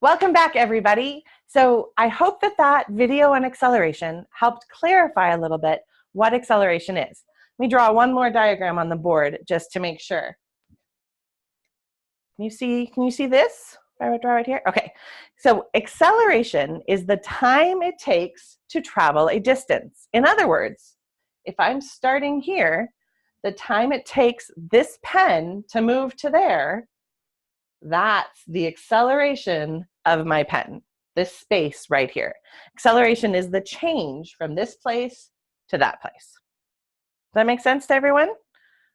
Welcome back, everybody. So I hope that that video on acceleration helped clarify a little bit what acceleration is. Let me draw one more diagram on the board just to make sure. Can you see this? I would draw right here. Okay, so acceleration is the time it takes to travel a distance. In other words, if I'm starting here, the time it takes this pen to move to there, that's the acceleration of my pen, this space right here. Acceleration is the change from this place to that place. Does that make sense to everyone?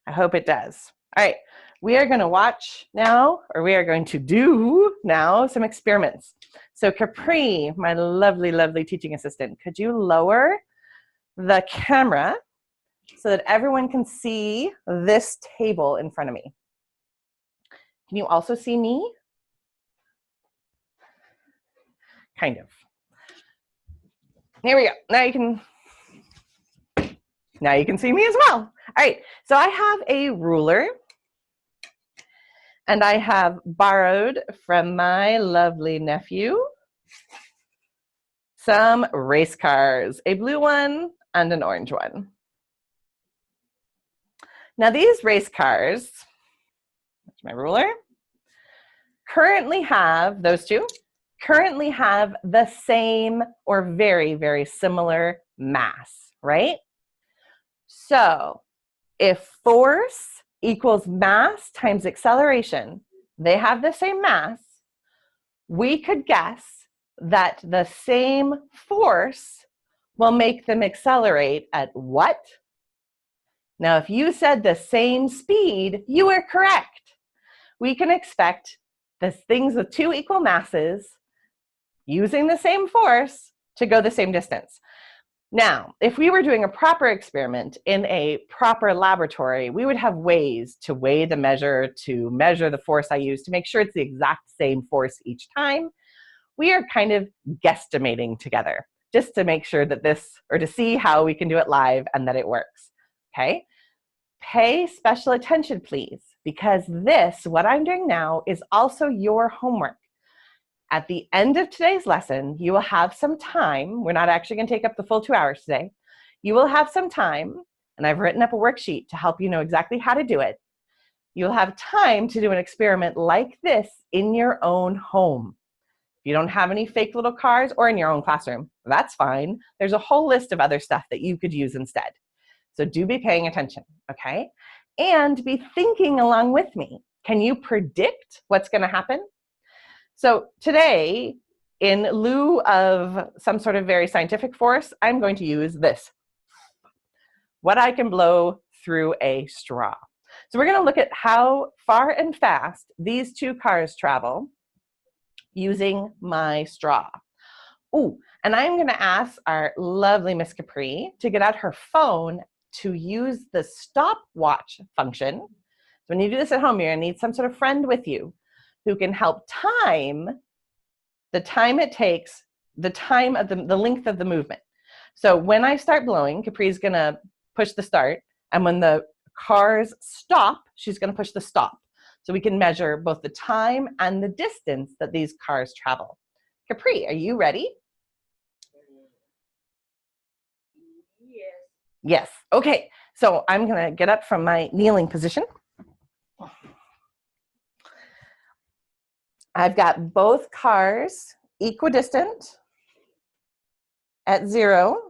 I hope it does. All right, we are going to watch now, or we are going to do now some experiments. So Capri, my lovely, lovely teaching assistant, could you lower the camera so that everyone can see this table in front of me? Can you also see me? Kind of. Here we go. Now you can see me as well. All right, so I have a ruler, and I have borrowed from my lovely nephew some race cars, a blue one and an orange one. Now these race cars, that's my ruler, currently have, those two, currently have the same or very, very similar mass, right? So if force equals mass times acceleration, they have the same mass, we could guess that the same force will make them accelerate at what? Now, if you said the same speed, you were correct. We can expect the things with two equal masses using the same force to go the same distance. Now, if we were doing a proper experiment in a proper laboratory, we would have ways to weigh the measure, to measure the force I use, to make sure it's the exact same force each time. We are kind of guesstimating together just to make sure that this, or to see how we can do it live and that it works, okay? Pay special attention, please, because this, what I'm doing now, is also your homework. At the end of today's lesson, you will have some time. We're not actually going to take up the full 2 hours today. You will have some time, and I've written up a worksheet to help you know exactly how to do it. You'll have time to do an experiment like this in your own home. If you don't have any fake little cars, or in your own classroom, that's fine. There's a whole list of other stuff that you could use instead. So do be paying attention, okay? And be thinking along with me. Can you predict what's going to happen? So today, in lieu of some sort of very scientific force, I'm going to use this, what I can blow through a straw. So we're going to look at how far and fast these two cars travel using my straw. Ooh, and I'm going to ask our lovely Miss Capri to get out her phone to use the stopwatch function. So when you do this at home, you're going to need some sort of friend with you who can help time the time it takes, the time of the length of the movement. So when I start blowing, Capri's going to push the start, and when the cars stop, she's going to push the stop. So we can measure both the time and the distance that these cars travel. Capri, are you ready? Yes. Yes. Okay. So I'm going to get up from my kneeling position. I've got both cars equidistant at 0.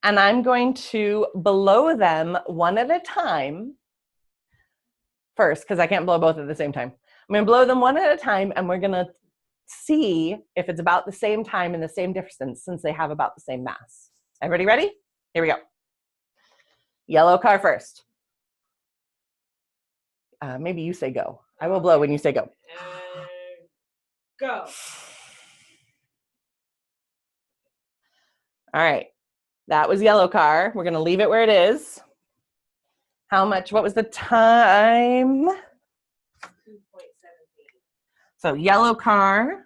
And I'm going to blow them one at a time first, because I can't blow both at the same time. I'm going to blow them one at a time, and we're going to see if it's about the same time and the same distance, since they have about the same mass. Everybody ready? Here we go. Yellow car first. Maybe you say go. I will blow when you say go. Go. All right. That was yellow car. We're going to leave it where it is. How much? What was the time? 2.17. So yellow car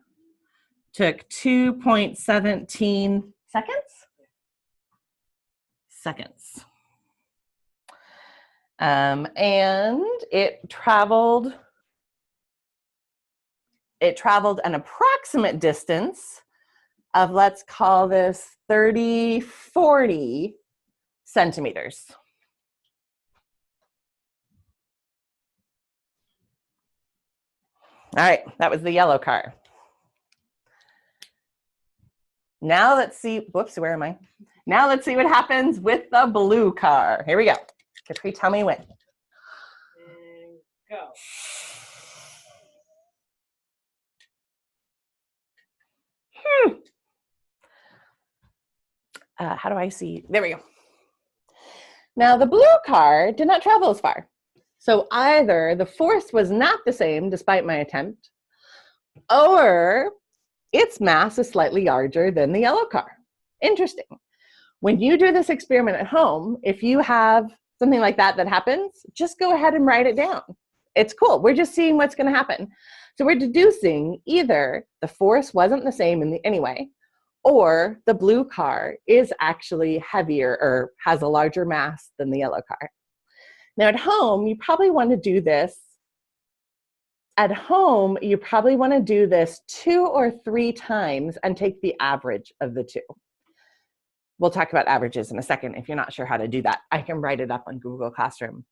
took 2.17 seconds. And it traveled it traveled an approximate distance of, let's call this 30, 40 centimeters. All right, that was the yellow car. Now let's see, whoops, where am I? Now let's see what happens with the blue car. Here we go. Capri, tell me when. And go. How do I see? There we go. Now the blue car did not travel as far. So either the force was not the same despite my attempt, or its mass is slightly larger than the yellow car. Interesting. When you do this experiment at home, if you have something like that that happens, just go ahead and write it down. It's cool. We're just seeing what's going to happen. So we're deducing either the force wasn't the same anyway, or the blue car is actually heavier or has a larger mass than the yellow car. Now at home, you probably want to do this. At home, you probably want to do this 2 or 3 times and take the average of the two. We'll talk about averages in a second. If you're not sure how to do that, I can write it up on Google Classroom.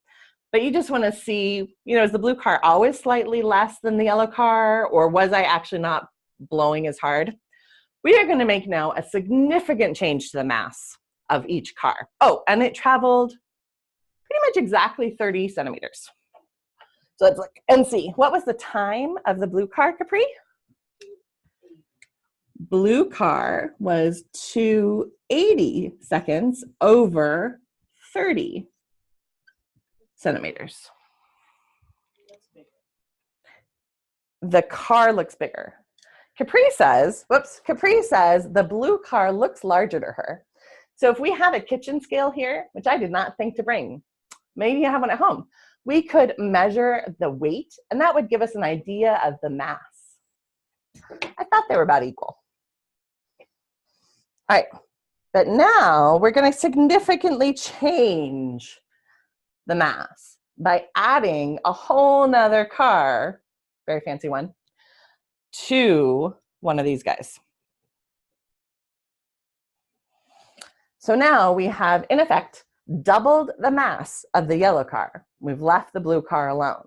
But you just want to see, is the blue car always slightly less than the yellow car, or was I actually not blowing as hard? We are going to make now a significant change to the mass of each car. Oh, and it traveled pretty much exactly 30 centimeters. So let's look and see. What was the time of the blue car, Capri? Blue car was 280 seconds over 30 centimeters. The car looks bigger. Capri says the blue car looks larger to her. So if we had a kitchen scale here, which I did not think to bring, maybe you have one at home, we could measure the weight, and that would give us an idea of the mass. I thought they were about equal. All right, but now we're going to significantly change the mass by adding a whole nother car, very fancy one, to one of these guys. So now we have, in effect, doubled the mass of the yellow car. We've left the blue car alone.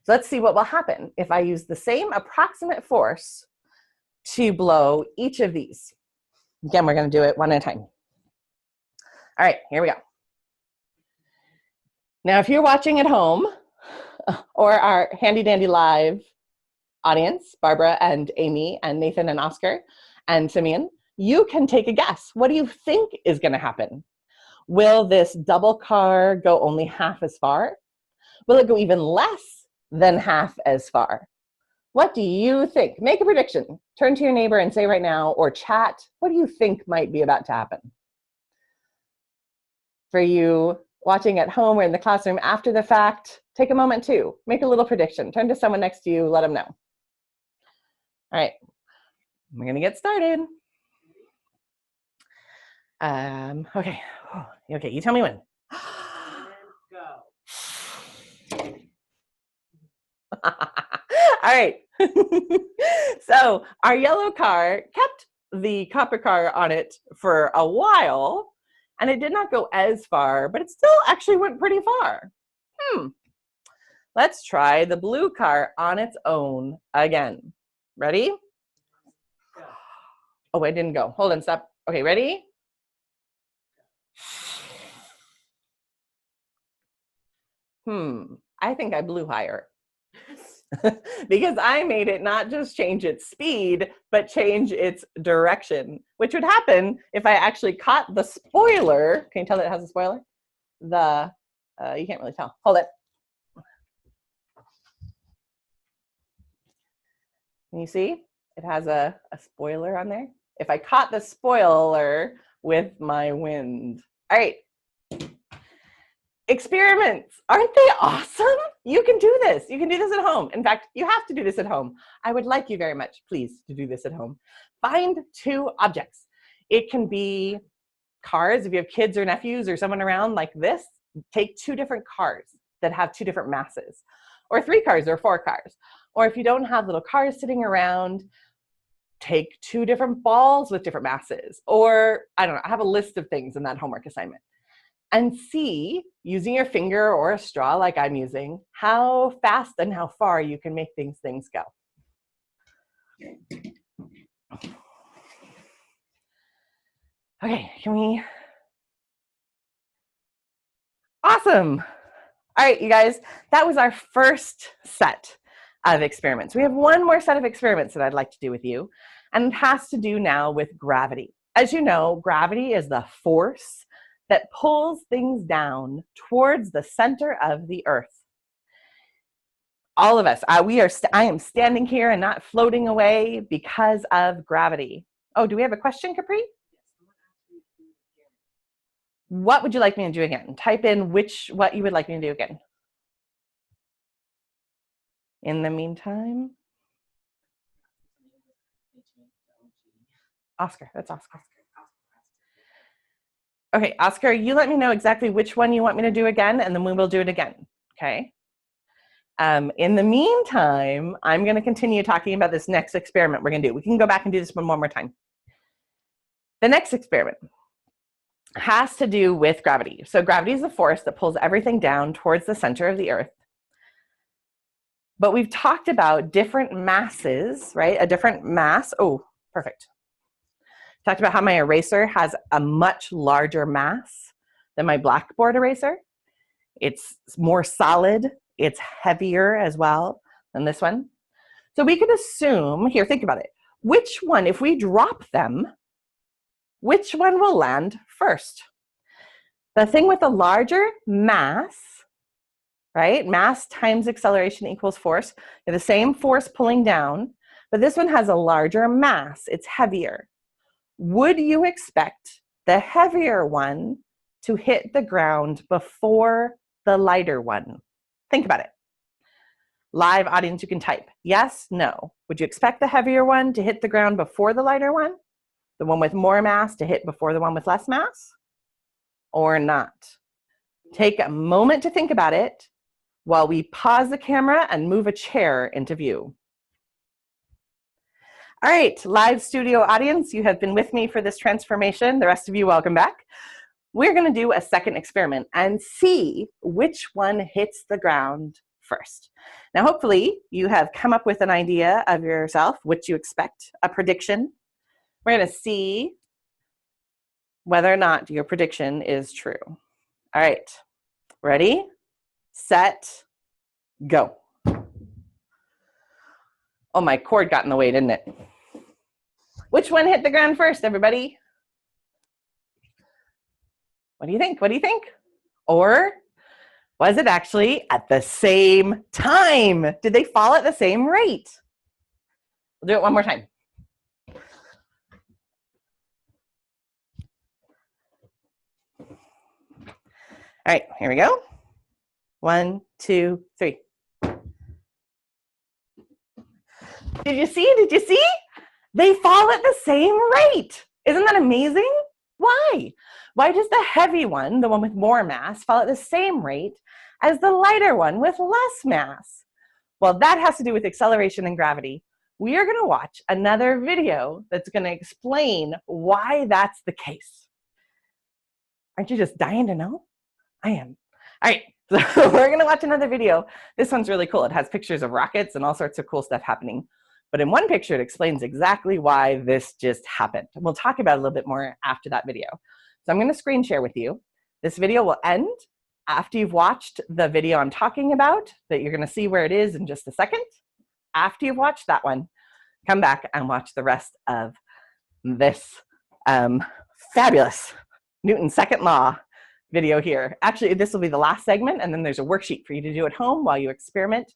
So let's see what will happen if I use the same approximate force to blow each of these. Again, we're going to do it one at a time. All right, here we go. Now, if you're watching at home, or our Handy Dandy Live audience, Barbara and Amy and Nathan and Oscar and Simeon, you can take a guess. What do you think is going to happen? Will this double car go only half as far? Will it go even less than half as far? What do you think? Make a prediction. Turn to your neighbor and say right now, or chat, what do you think might be about to happen? For you watching at home or in the classroom after the fact, take a moment too. Make a little prediction. Turn to someone next to you, let them know. All right, we're gonna get started. Okay, you tell me when. And go. All right. So our yellow car kept the copper car on it for a while, and it did not go as far, but it still actually went pretty far. Let's try the blue car on its own again. Ready? Go. Oh, it didn't go. Hold on, stop. Okay, ready? I think I blew higher. Because I made it not just change its speed, but change its direction, which would happen if I actually caught the spoiler. Can you tell that it has a spoiler? You can't really tell. Hold it. Can you see? It has a spoiler on there. If I caught the spoiler with my wind. All right. Experiments, aren't they awesome? You can do this. You can do this at home. In fact, you have to do this at home. I would like you very much, please, to do this at home. Find 2 objects. It can be cars. If you have kids or nephews or someone around like this, take 2 different cars that have 2 different masses, or 3 cars or 4 cars. Or if you don't have little cars sitting around, take 2 different balls with different masses. Or I don't know, I have a list of things in that homework assignment. And see, using your finger or a straw like I'm using, how fast and how far you can make things go. Okay, can we? Awesome. All right, you guys, that was our first set of experiments. We have one more set of experiments that I'd like to do with you, and it has to do now with gravity. As you know, gravity is the force that pulls things down towards the center of the earth. All of us, I am standing here and not floating away because of gravity. Oh, do we have a question, Capri? What would you like me to do again? Type in what you would like me to do again. In the meantime, Oscar, that's Oscar. Okay, Oscar, you let me know exactly which one you want me to do again, and then we will do it again, okay? In the meantime, I'm gonna continue talking about this next experiment we're gonna do. We can go back and do this one more time. The next experiment has to do with gravity. So gravity is the force that pulls everything down towards the center of the earth. But we've talked about different masses, right? A different mass. Oh, perfect. Talked about how my eraser has a much larger mass than my blackboard eraser. It's more solid. It's heavier as well than this one. So we could assume, here, think about it. Which one, if we drop them, which one will land first? The thing with the larger mass, right? Mass times acceleration equals force. They're the same force pulling down, but this one has a larger mass. It's heavier. Would you expect the heavier one to hit the ground before the lighter one? Think about it. Live audience, you can type yes, no. Would you expect the heavier one to hit the ground before the lighter one? The one with more mass to hit before the one with less mass? Or not? Take a moment to think about it while we pause the camera and move a chair into view. All right, live studio audience, you have been with me for this transformation. The rest of you, welcome back. We're going to do a second experiment and see which one hits the ground first. Now, hopefully, you have come up with an idea of yourself, what you expect, a prediction. We're going to see whether or not your prediction is true. All right, ready, set, go. Oh, my cord got in the way, didn't it? Which one hit the ground first, everybody? What do you think? What do you think? Or was it actually at the same time? Did they fall at the same rate? We'll do it one more time. All right, here we go. 1, 2, 3. Did you see? Did you see? They fall at the same rate. Isn't that amazing? Why? Why does the heavy one, the one with more mass, fall at the same rate as the lighter one with less mass? Well, that has to do with acceleration and gravity. We are going to watch another video that's going to explain why that's the case. Aren't you just dying to know? I am. All right, so we're going to watch another video. This one's really cool. It has pictures of rockets and all sorts of cool stuff happening. But in one picture, it explains exactly why this just happened. And we'll talk about it a little bit more after that video. So I'm going to screen share with you. This video will end after you've watched the video I'm talking about, that you're going to see where it is in just a second. After you've watched that one, come back and watch the rest of this fabulous Newton's second law video here. Actually, this will be the last segment, and then there's a worksheet for you to do at home while you experiment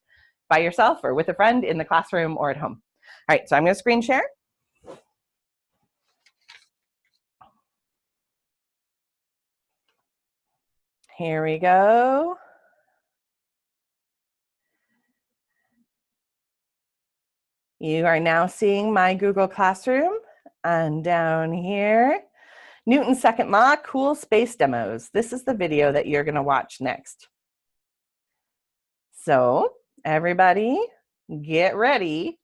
by yourself or with a friend in the classroom or at home. All right, so I'm going to screen share. Here we go. You are now seeing my Google Classroom, and down here, Newton's second law, cool space demos. This is the video that you're going to watch next. So everybody, Get ready.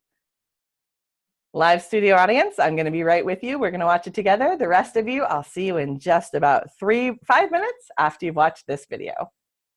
Live studio audience, I'm going to be right with you. We're going to watch it together. The rest of you, I'll see you in just about 5 minutes after you've watched this video.